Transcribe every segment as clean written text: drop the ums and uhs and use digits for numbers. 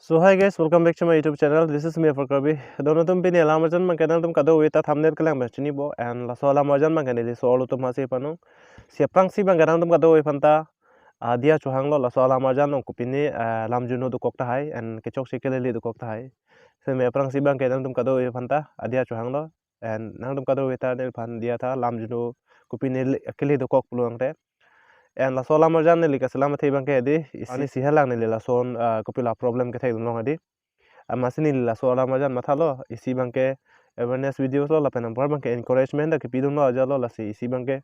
So hi guys, welcome back to my YouTube channel. This is me for Kirby. Dono tum pini alamajan man kadang tum kado wita thumbnail kalang bachini bo and la so alamajan man kanili so olu tum hasi panu. Siapang si bang kadang tum kado wipanta dia chuhang lo la so alamajan nong kupini lam juno du kokta hai and kechok sikele du kokta hai. So me prang si bang kadang tum kado wipanta dia chuhang lo and nang tum kado wita nil pan dia tha lam juno kupini kele du kok puluang te. And la sola marjan ne lika selama thei bang ke di ani sihalang ne la son kopila problem ke thei dong adi amasini la sola marjan mathalo isi bang ke awareness videos lo la penam par bang ke encouragement da ke pidung lo ajalo la si isi bang ke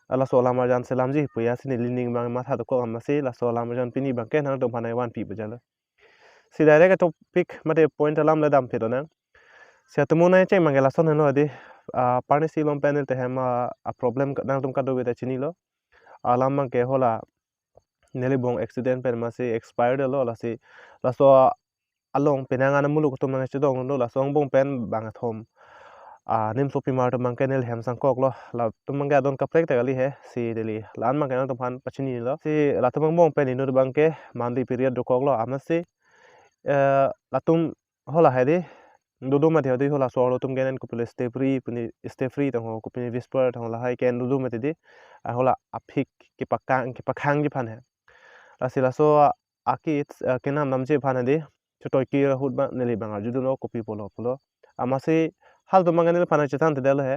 ala sola marjan selam ji puya sini lining bang matha ko amasi la sola marjan pini bang ke nang dong panai wan pi bajalo si direct topic mate point alam la dam thedona sia tumuna che mangela son no adi parni silom panel te hema a problem nang dong ka do beta chini lo alam bang ke hola neli bong accident pen masih expired lo lasi laso along penangan muluk to mang chedong lo laso bong pen bang thom nim sopi mar to mang kenel hem sang kok lo la to mang ga don kaplek te gali he si deli lan mang kan to phan pachini lo si la to bong pen inu bang ke mandi period do kok lo amasi latum hola hedi dudu ma thedi hola so lo tum genen ko pele stay free to ko pini whisper to la hai ken dudu ma thedi hola aphik ki pakang ji phan he Lasi laso aki kenam namje phanadi chotoi ki hut ba neli banga judu no kopi polo polo amasi hal to mangani phana chetan tedel he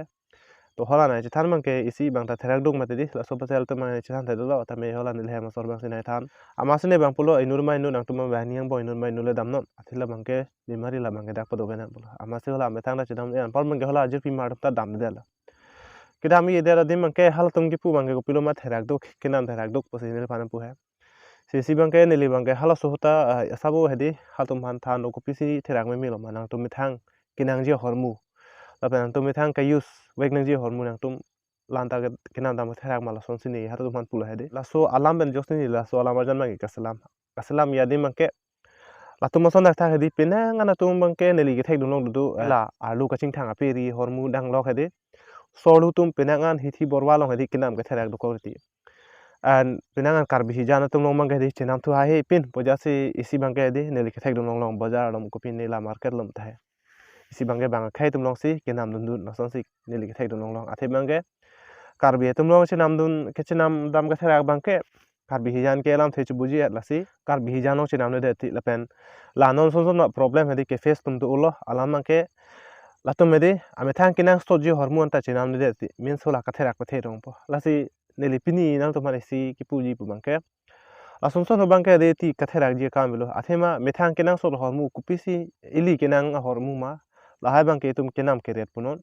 to hola na chetan mangke isi bangta therak dong matedi laso pasal to mangani chetan tedelo tame hola nil he masor bang sinai than amasi ne bang polo inur mai nu nang to mang bani yang boy inur mai nule damno athila bangke bimari la bangke dak podo bena polo amasi hola metang na chetam en pal mangke hola ajir pi mar ta dam del kita mi edera dim mangke hal tum ki pu mangke ko pilo ma therak dok kenam therak dok posinil phana pu he sisi bangke nili bangke hala sohota sabo hedi hatum han than no kopisi therak me milo manang tum mithang kinang ji hormu lapan tum mithang ka use wek nang ji hormu nang tum lanta kinang dam therak mala son sini hatum han pula hedi laso alam ben josni laso alam jan mangi kasalam ya di mangke latum son dak thang hedi pinang ana tum bangke nili ge thek dunong du la alu kaching thang aperi hormu dang lok hedi solu tum pinangan hithi borwa long hedi kinam ge therak du korti and pinangan karbi jana tum long mangke di chenam thu hai pin pojasi isi bangke di neli kethek dum long bazar dum ko pin nela market lom thai isi bangke bang khai tum long si kenam dun dun nason si neli kethek dum long athe bangke karbi tum long chenam dun ke chenam dam ka thera bangke karbi jan ke lam thechu buji at lasi karbi jan long chenam ne de ti lapen la non son son problem hedi ke face tum tu ulo alam bangke latum medi ame thang kinang stoji hormone ta chenam ne de ti means hola ka thera ko the rong po lasi neli pini nang to mare si ki puji pu bangke asumson bangke de ti kathera ji kam bilo athema methang kenang sol hormu kupisi ili kenang hormu ma lahai bangke tum kenam keret punon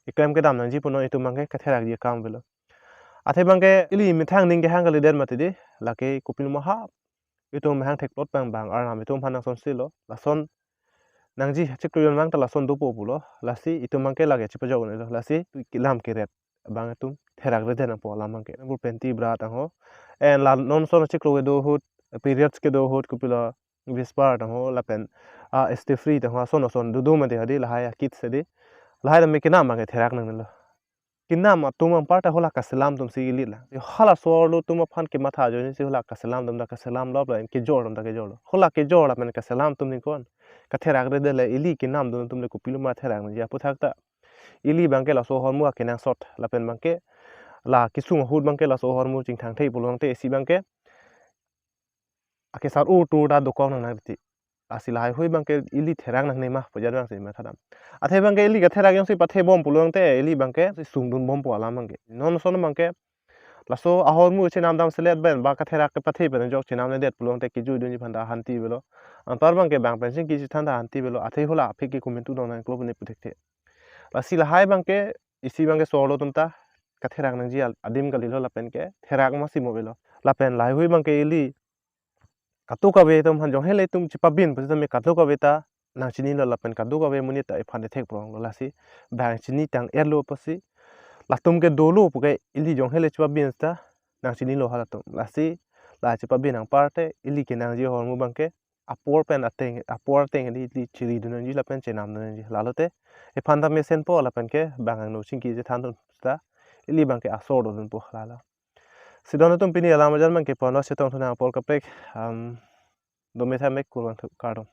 ikrem ke dam nang ji punon itu bangke kathera ji kam bilo athe bangke ili methang ning ke hangal den matidi lake kupin ma ha itu mahang thek plot bang bang ar nam itu phanang son silo lason nangji chikrion mang tala son dupo pulo lasi itu bangke lage chipajo ne lasi kilam keret bang tum therak re den po lam bangke bul penti bra tang ho en la non son chikro do hut periods ke do hut kupila whisper tang ho lapen stay free tang ho son son du ma de hadi la ha kit se de la ha me kina ma ke therak nang lo kina ma tum parta hola ka salam tum si li la hala so lo tum phan ke matha jo ni si hola ka salam dum da ka salam lo la ke jor dum da ke jor hola ke jor la men ka salam tum ni kon ka therak re de le ili ki nam dum tum le kupilo ma therak ni ya puthak ta ili bangke la so hormu a kenang sot lapen bangke la kisung hut bangke la so hormu ching thang thei pulong te si bangke ake sar u tu da dokong nang nati asila hai hoi bangke ili therang nang nema pojar bang se ma thadam athe bangke ili ga therang yong si pathe bom pulong te ili bangke si sung dun bom po alam bangke non son bangke laso ahor mu che nam dam selet ben ba ka thera ke pathe ben jok che nam ne det pulong te ki ju dun phanda hanti belo antar bangke bang pensin ki thanda hanti belo athe hola aphe ki comment tu dong klub ne puthek asila hai bangke isi bangke solo tumta ka therang nang ji adim galilo lapen ke therak ma si mobelo lapen lai hoi bangke ili katu ka be tum han jong hele tum chipabin pasi me katu ka beta nang chini lo lapen katu ka be munit ta phane thek prong lo lasi bang chini tang erlo pasi latum ke dolo puke ili jong hele chipabin sta nang chini lo halatum lasi la chipabin ang parte ili ke nang ji hormu bangke apor pen apor teng di chiri dun ji lapen chenam dun ji lalote e phanda me sen po lapen ke bang no chingki je than dun sta ili bangke asor dun po lala sidon tum pini alama jan bangke pono setong thuna por kapek do me thamek kurang kadom